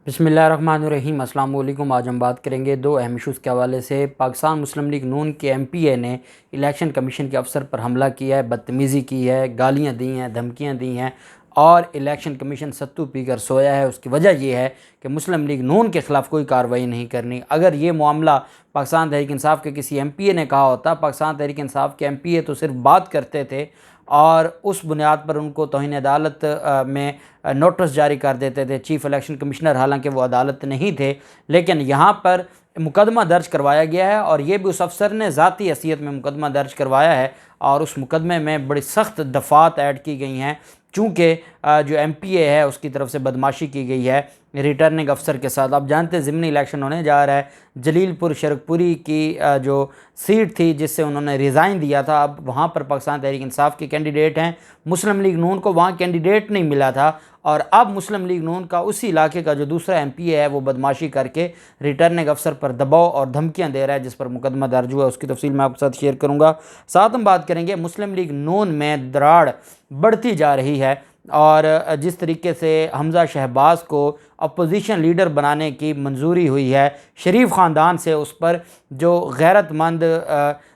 बिस्मिल्लाहिर्रहमानिर्रहीम। अस्सलाम वालेकुम। आज हम बात करेंगे दो अहम इशूज़ के हवाले से। पाकिस्तान मुस्लिम लीग नून के एमपीए ने इलेक्शन कमीशन के अफसर पर हमला किया है, बदतमीज़ी की है, गालियां दी हैं, धमकियां दी हैं और इलेक्शन कमीशन सत्तू पीकर सोया है। उसकी वजह यह है कि मुस्लिम लीग नून के ख़िलाफ़ कोई कार्रवाई नहीं करनी। अगर ये मामला पाकिस्तान तहरीक इंसाफ के किसी एमपीए ने कहा होता, पाकिस्तान तहरीक इंसाफ के एमपीए तो सिर्फ बात करते थे और उस बुनियाद पर उनको तौहीन अदालत में नोटिस जारी कर देते थे चीफ़ इलेक्शन कमिश्नर, हालांकि वो अदालत नहीं थे। लेकिन यहाँ पर मुकदमा दर्ज करवाया गया है और ये भी उस अफसर ने ज़ाती हैसियत में मुकदमा दर्ज करवाया है और उस मुकदमे में बड़ी सख्त दफ़ात ऐड की गई हैं। चूँकि जो एमपीए है उसकी तरफ से बदमाशी की गई है रिटर्निंग अफसर के साथ। आप जानते हैं ज़िमनी इलेक्शन होने जा रहा है। जलीलपुर शरकपुरी की जो सीट थी जिससे उन्होंने रिज़ाइन दिया था, अब वहाँ पर पाकिस्तान तहरीक इंसाफ के कैंडिडेट हैं। मुस्लिम लीग नून को वहाँ कैंडिडेट नहीं मिला था और अब मुस्लिम लीग नून का उसी इलाके का जो दूसरा एमपीए है वो बदमाशी करके रिटर्निंग अफसर पर दबाव और धमकियाँ दे रहा है, जिस पर मुकदमा दर्ज हुआ। उसकी तफसील मैं आपके साथ शेयर करूँगा। साथ हम बात करेंगे मुस्लिम लीग नून में दराड़ बढ़ती जा रही है और जिस तरीके से हमज़ा शहबाज को अपोजिशन लीडर बनाने की मंजूरी हुई है शरीफ ख़ानदान से, उस पर जो गैरतमंद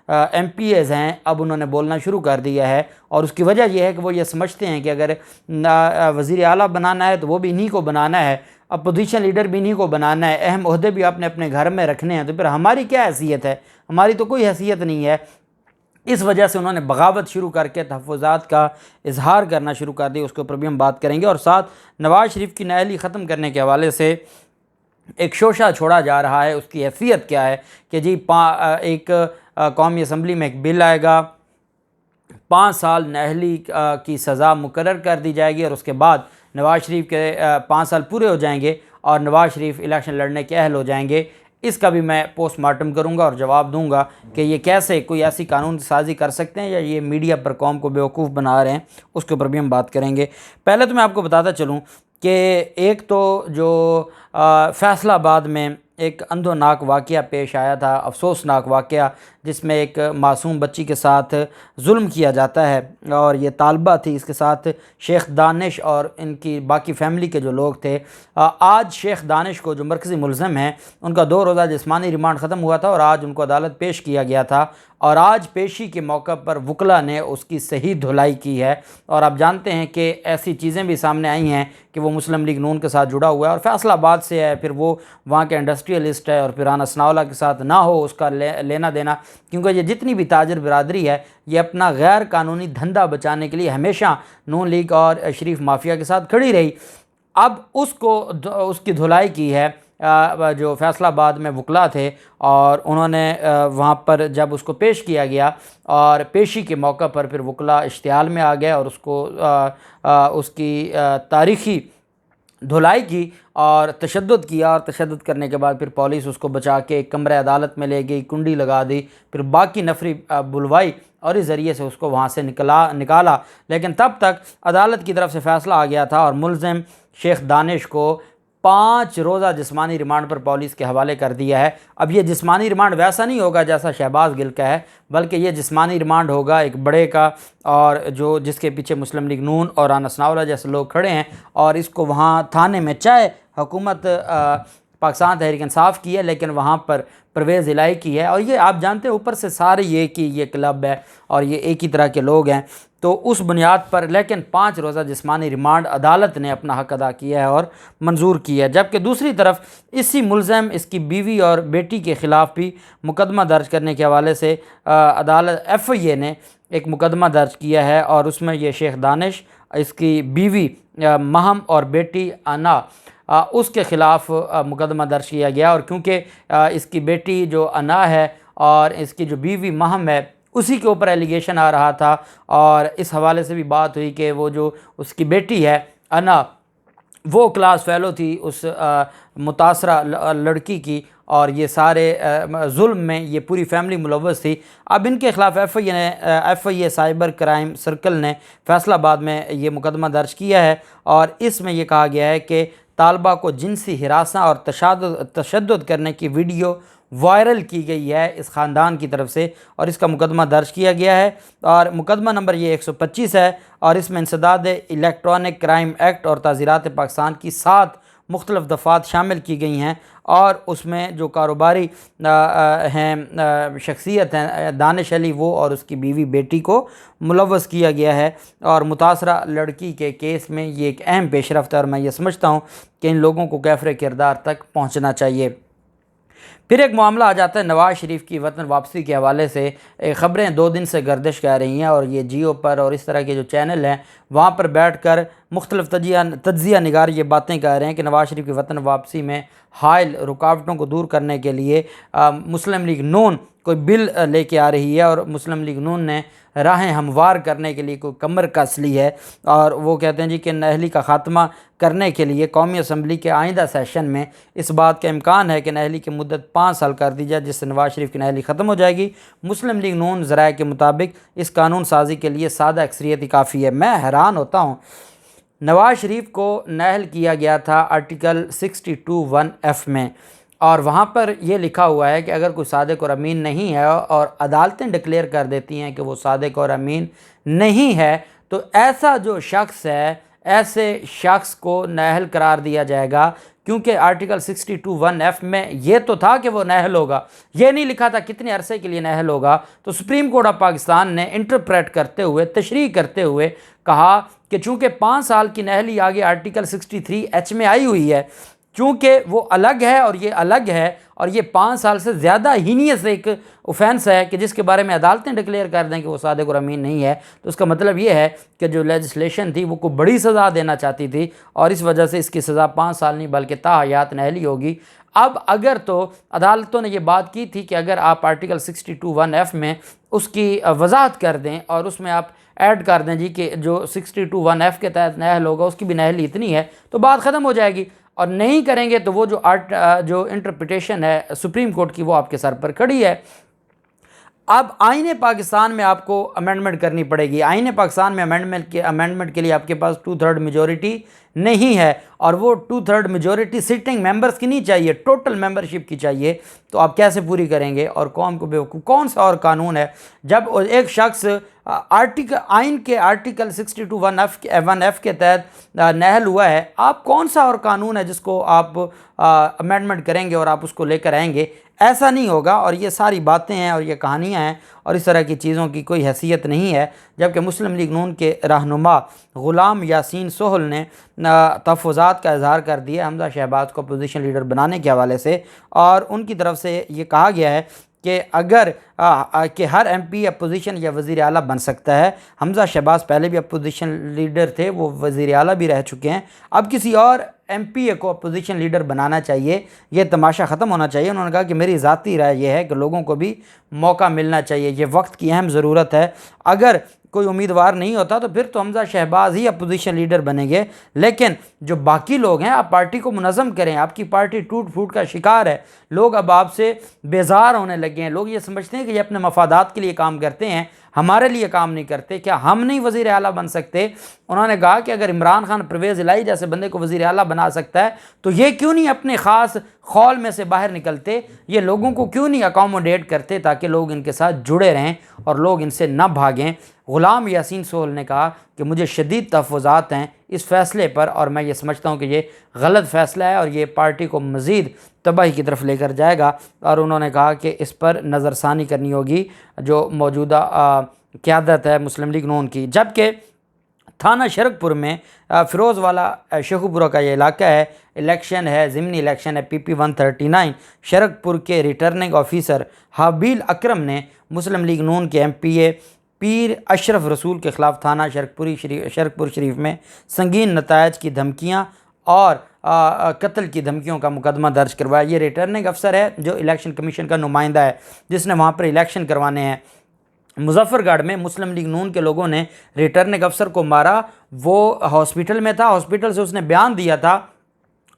एमपीएज़ हैं अब उन्होंने बोलना शुरू कर दिया है। और उसकी वजह यह है कि वो ये समझते हैं कि अगर वज़ीर आला बनाना है तो वो भी इन्हीं को बनाना है, अपोजिशन लीडर भी इन्हीं को बनाना है, अहम ओहदे भी आपने अपने घर में रखने हैं, तो फिर हमारी क्या हैसियत है? हमारी तो कोई हैसियत नहीं है। इस वजह से उन्होंने बगावत शुरू करके तहफ़्फ़ुज़ात का इजहार करना शुरू कर दिया। उसके ऊपर भी हम बात करेंगे। और साथ नवाज़ शरीफ की नाअहली ख़त्म करने के हवाले से एक शोशा छोड़ा जा रहा है, उसकी हैसियत क्या है कि जी एक कौमी असम्बली में एक बिल आएगा, 5 साल नाअहली की सज़ा मुकर्रर कर दी जाएगी और उसके बाद नवाज़ शरीफ के 5 साल पूरे हो जाएंगे और नवाज़ शरीफ इलेक्शन लड़ने के अहल हो जाएंगे। इसका भी मैं पोस्टमार्टम करूंगा और जवाब दूंगा कि ये कैसे कोई ऐसी कानून साजी कर सकते हैं या ये मीडिया पर कौम को बेवकूफ़ बना रहे हैं। उसके ऊपर भी हम बात करेंगे। पहले तो मैं आपको बताता चलूं कि एक तो जो फैसलाबाद में एक अंधोनाक वाक़या पेश आया था, अफसोसनाक वाक़या, जिसमें एक मासूम बच्ची के साथ जुल्म किया जाता है और ये तालबा थी, इसके साथ शेख दानिश और इनकी बाकी फ़ैमिली के जो लोग थे। आज शेख दानिश को जो मरकज़ी मुलज़म हैं उनका 2 रोज़ा जिस्मानी रिमांड ख़त्म हुआ था और आज उनको अदालत पेश किया गया था और आज पेशी के मौका पर वकला ने उसकी सही धुलाई की है। और आप जानते हैं कि ऐसी चीज़ें भी सामने आई हैं कि वो मुस्लिम लीग नून के साथ जुड़ा हुआ है और फैसलाबाद से है, फिर वो वहाँ के इंडस्ट्रियलिस्ट है और फिर राना सनाउल्लाह के साथ ना हो उसका लेना देना, क्योंकि ये जितनी भी ताजर बिरादरी है ये अपना गैर कानूनी धंधा बचाने के लिए हमेशा नून लीग और शरीफ माफिया के साथ खड़ी रही। अब उसकी धुलाई की है जो फैसलाबाद में वकला थे और उन्होंने वहाँ पर जब उसको पेश किया गया और पेशी के मौका पर फिर वकला इश्तिहाल में आ गया और उसकी तारीख़ी धुलाई की और तशद्दुद किया और तशद्दुद करने के बाद फिर पुलिस उसको बचा के एक कमरे अदालत में ले गई, कुंडी लगा दी, फिर बाकी नफरी बुलवाई और इस ज़रिए से उसको वहाँ से निकाला। लेकिन तब तक अदालत की तरफ से फ़ैसला आ गया था और मुलज़िम शेख दानिश को 5 रोज़ा जिस्मानी रिमांड पर पुलिस के हवाले कर दिया है। अब ये जिस्मानी रिमांड वैसा नहीं होगा जैसा शहबाज गिल का है, बल्कि ये जिस्मानी रिमांड होगा एक बड़े का और जिसके पीछे मुस्लिम लीग नून और राना सनाउल्लाह जैसे लोग खड़े हैं और इसको वहाँ थाने में, चाहे हुकूमत पाकिस्तान तहरीक इंसाफ की है लेकिन वहाँ पर परवेज़ इलाही की है और ये आप जानते हैं ऊपर से सारे ये क्लब है और ये एक ही तरह के लोग हैं, तो उस बुनियाद पर लेकिन 5 रोज़ा जिस्मानी रिमांड अदालत ने अपना हक़ अदा किया है और मंजूर किया है। जबकि दूसरी तरफ इसी मुलज़म इसकी बीवी और बेटी के ख़िलाफ़ भी मुकदमा दर्ज करने के हवाले से अदालत FIA ने एक मुकदमा दर्ज किया है और उसमें ये शेख दानिश, इसकी बीवी महम और बेटी अना, उसके ख़िलाफ़ मुकदमा दर्ज किया गया। और क्योंकि इसकी बेटी जो अना है और इसकी जो बीवी महम है उसी के ऊपर एलिगेशन आ रहा था और इस हवाले से भी बात हुई कि वो जो उसकी बेटी है अना वो क्लास फेलो थी उस मुतासरा लड़की की और ये सारे जुल्म में ये पूरी फैमिली मुलव्वस थी। अब इनके ख़िलाफ़ FIA साइबर क्राइम सर्कल ने फैसलाबाद में ये मुकदमा दर्ज किया है और इसमें यह कहा गया है कि तालबा को जिनसी हिरासा और तशद्दुद करने की वीडियो वायरल की गई है इस ख़ानदान की तरफ से और इसका मुकदमा दर्ज किया गया है और मुकदमा नंबर ये 125 है और इसमें इंसदाद इलेक्ट्रॉनिक क्राइम एक्ट और ताज़ीरात पाकिस्तान की 7 मुख्तलिफ़ दफ़ात शामिल की गई हैं और उसमें जो कारोबारी हैं शख्सियत हैं दानिश अली, वो और उसकी बीवी बेटी को मुलव्वस किया गया है। और मुतासरा लड़की के केस में ये एक अहम पेशरफ्त है और मैं ये समझता हूँ कि इन लोगों को कैफ़रे किरदार तक पहुँचना चाहिए। फिर एक मामला आ जाता है नवाज़ शरीफ की वतन वापसी के हवाले से। ख़बरें 2 दिन से गर्दिश कर रही हैं और ये जियो पर और इस तरह के जो चैनल हैं वहाँ पर बैठ कर मुख्तलिफ़ तज्ज़िया निगार ये बातें कह रहे हैं कि नवाज़ शरीफ की वतन वापसी में हायल रुकावटों को दूर करने के लिए मुस्लिम लीग नून कोई बिल लेके आ रही है और मुस्लिम लीग नून ने राहें हमवार करने के लिए कोई कमर कस ली है। और वो कहते हैं जी कि नाअहली का ख़ात्मा करने के लिए कौमी असम्बली के आइंदा सेशन में इस बात का इम्कान है कि नाअहली की मुद्दत 5 साल कर दी जाए, जिससे नवाज़ शरीफ की नाअहली ख़त्म हो जाएगी। मुस्लिम लीग नून ज़राए के मुताबिक इस कानून साजी के लिए सादा अक्सरियत ही काफ़ी है। मैं हैरान होता हूँ, नवाज़ शरीफ को नाअहल किया गया था आर्टिकल 62(1)(f) में और वहाँ पर ये लिखा हुआ है कि अगर कोई सादिक और अमीन नहीं है और अदालतें डिक्लेयर कर देती हैं कि वो सादिक और अमीन नहीं है, तो ऐसा जो शख्स है ऐसे शख्स को नाअहल करार दिया जाएगा। क्योंकि आर्टिकल 62(1)(f) में ये तो था कि वो नाअहल होगा, ये नहीं लिखा था कितने अरसे के लिए नाअहल होगा। तो सुप्रीम कोर्ट ऑफ पाकिस्तान ने इंटरप्रेट करते हुए, तशरीह करते हुए कहा कि चूँकि 5 साल की नाअहली आगे आर्टिकल 63(h) में आई हुई है, चूँकि वो अलग है और ये अलग है और ये 5 साल से ज़्यादा हीनियस एक ऑफेंस है कि जिसके बारे में अदालतें डिक्लेयर कर दें कि वो सादिक और अमीन नहीं है, तो उसका मतलब ये है कि जो लेजिस्लेशन थी वो को बड़ी सज़ा देना चाहती थी और इस वजह से इसकी सज़ा 5 साल नहीं बल्कि ताहयात नाअहली होगी। अब अगर तो अदालतों ने ये बात की थी कि अगर आप आर्टिकल 62(1)(f) में उसकी वजाहत कर दें और उसमें आप ऐड कर दें जी कि जो 62(1)(f) के तहत नाअहल होगा उसकी भी नाअहली इतनी है, तो बात ख़त्म हो जाएगी। और नहीं करेंगे तो वो जो इंटरप्रिटेशन है सुप्रीम कोर्ट की वो आपके सर पर खड़ी है। अब आईने पाकिस्तान में आपको अमेंडमेंट करनी पड़ेगी। आईने पाकिस्तान में अमेंडमेंट के लिए आपके पास 2/3 मेजॉरिटी नहीं है और वो 2/3 मेजॉरिटी सिटिंग मेंबर्स की नहीं चाहिए, टोटल मेंबरशिप की चाहिए। तो आप कैसे पूरी करेंगे और कौम को बेवकूफ़, कौन सा और कानून है जब एक शख्स आइन के आर्टिकल 62(1)(f) के तहत नाअहल हुआ है, आप कौन सा और कानून है जिसको आप अमेंडमेंट करेंगे और आप उसको लेकर आएंगे? ऐसा नहीं होगा। और ये सारी बातें हैं और ये कहानियाँ हैं और इस तरह की चीज़ों की कोई हैसियत नहीं है। जबकि मुस्लिम लीग नून के रहनुमा ग़ुलाम यासीन सोहल ने तहफ़्फ़ुज़ात का इज़हार कर दिया हमज़ा शहबाज को अपोजिशन लीडर बनाने के हवाले से और उनकी तरफ से ये कहा गया है कि अगर कि हर MP अपोजिशन या वज़ीर आला बन सकता है। हमज़ा शहबाज पहले भी अपोजिशन लीडर थे, वो वज़ीर आला भी रह चुके हैं। अब किसी और MP को अपोजिशन लीडर बनाना चाहिए, ये तमाशा ख़त्म होना चाहिए। उन्होंने कहा कि मेरी ज़ाती राय ये है कि लोगों को भी मौका मिलना चाहिए, ये वक्त की अहम ज़रूरत है। अगर कोई उम्मीदवार नहीं होता तो फिर तो हमज़ा शहबाज ही अपोजिशन लीडर बनेंगे, लेकिन जो बाकी लोग हैं आप पार्टी को मुनज़्ज़म करें। आपकी पार्टी टूट फूट का शिकार है, लोग अब आपसे बेजार होने लगे हैं। लोग ये समझते हैं कि ये अपने मफादात के लिए काम करते हैं, हमारे लिए काम नहीं करते। क्या हम नहीं वज़ीर आला बन सकते? उन्होंने कहा कि अगर इमरान खान परवेज़ इलाही जैसे बंदे को वज़ीर आला बना सकता है तो ये क्यों नहीं अपने ख़ास खौल में से बाहर निकलते, ये लोगों को क्यों नहीं अकोमोडेट करते ताकि लोग इनके साथ जुड़े रहें और लोग इनसे न भागें। ग़ुलाम यासीन सोहल ने कहा कि मुझे शदीद तहफ़्फ़ुज़ात हैं इस फ़ैसले पर और मैं ये समझता हूँ कि ये गलत फ़ैसला है और ये पार्टी को मज़ीद तबाही की तरफ लेकर जाएगा। और उन्होंने कहा कि इस पर नज़रसानी करनी होगी जो मौजूदा क़यादत है मुस्लिम लीग नून की। जबकि थाना शरकपुर में फ़िरोज़ वाला शेखुपुरा का ये इलाका है, इलेक्शन है, ज़िमनी इलेक्शन है PP 139। शरकपुर के रिटर्निंग ऑफिसर हाबील अकरम ने मुस्लिम लीग नून के MPA पीर अशरफ रसूल के ख़िलाफ़ थाना शरकपुर शरीफ में संगीन नतायज की धमकियाँ और कत्ल की धमकियों का मुकदमा दर्ज करवाया। ये रिटर्निंग अफसर है जो इलेक्शन कमीशन का नुमाइंदा है, जिसने वहाँ पर इलेक्शन करवाने हैं। मुजफ्फरगढ़ में मुस्लिम लीग नून के लोगों ने रिटर्निंग अफसर को मारा, वो हॉस्पिटल में था, हॉस्पिटल से उसने बयान दिया था।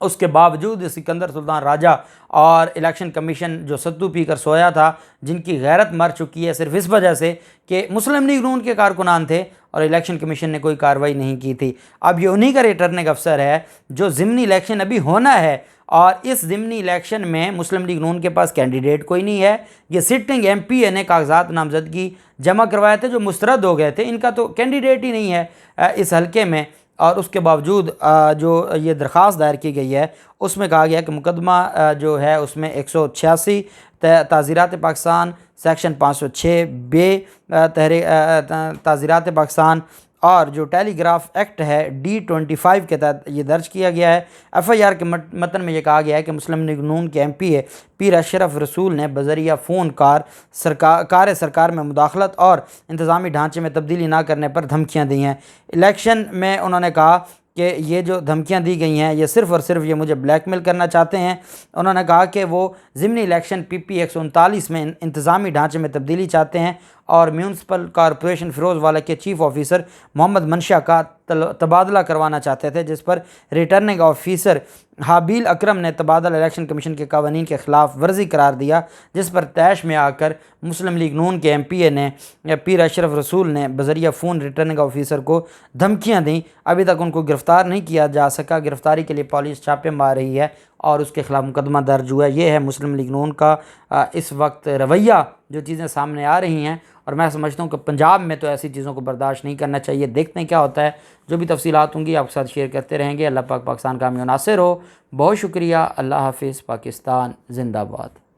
उसके बावजूद सिकंदर सुल्तान राजा और इलेक्शन कमीशन जो सत्तू पी कर सोया था, जिनकी गैरत मर चुकी है सिर्फ इस वजह से कि मुस्लिम लीग नून के कारकुनान थे और इलेक्शन कमीशन ने कोई कार्रवाई नहीं की थी। अब ये उन्हीं का रिटर्निंग अफसर है जो ज़िमनी इलेक्शन अभी होना है और इस ज़िमनी इलेक्शन में मुस्लिम लीग नून के पास कैंडिडेट कोई नहीं है। ये सिटिंग MPA ने कागजात नामजदगी जमा करवाए थे जो मुस्तरद हो गए थे, इनका तो कैंडिडेट ही नहीं है इस हलके में। और उसके बावजूद जो ये दरख्वास्त दायर की गई है उसमें कहा गया कि मुकदमा जो है उसमें 186 ताज़ीरात पाकिस्तान सेक्शन 506 बे ताज़ीरात पाकिस्तान और जो टेलीग्राफ एक्ट है D25 के तहत ये दर्ज किया गया है। FIR के मतन में ये कहा गया है कि मुस्लिम लीग नून के MPA पीर अशरफ रसूल ने बजरिया फ़ोन कार सरकार में मुदाखलत और इंतज़ामी ढांचे में तब्दीली ना करने पर धमकियाँ दी हैं। इलेक्शन में उन्होंने कहा कि ये जो धमकियां दी गई हैं ये सिर्फ़ और सिर्फ ये मुझे ब्लैकमेल करना चाहते हैं। उन्होंने कहा कि वो ज़िमनी इलेक्शन PP 139 में इंतज़ामी ढांचे में तब्दीली चाहते हैं और म्यूनसिपल कॉरपोरेशन फ़िरोज़वाला के चीफ़ ऑफिसर मोहम्मद मनशा का तबादला करवाना चाहते थे, जिस पर रिटर्निंग ऑफिसर हाबील अकरम ने तबादला इलेक्शन कमीशन के कवानीन के ख़िलाफ़ वर्जी करार दिया, जिस पर तैश में आकर मुस्लिम लीग नून के MPA ने पीर अशरफ रसूल ने बजरिया फ़ोन रिटर्निंग ऑफिसर को धमकियां दी। अभी तक उनको गिरफ़्तार नहीं किया जा सका। गिरफ़्तारी के लिए पुलिस छापे मार रही है और उसके ख़िलाफ़ मुकदमा दर्ज हुआ है। ये है मुस्लिम लीग नून का इस वक्त रवैया, जो चीज़ें सामने आ रही हैं। और मैं समझता हूँ कि पंजाब में तो ऐसी चीज़ों को बर्दाश्त नहीं करना चाहिए। देखते हैं क्या होता है। जो भी तफसीलात होंगी आपके साथ शेयर करते रहेंगे। अल्लाह पाक पाकिस्तान का हामी नासिर हो। बहुत शुक्रिया। अल्लाह हाफिज़। पाकिस्तान जिंदाबाद।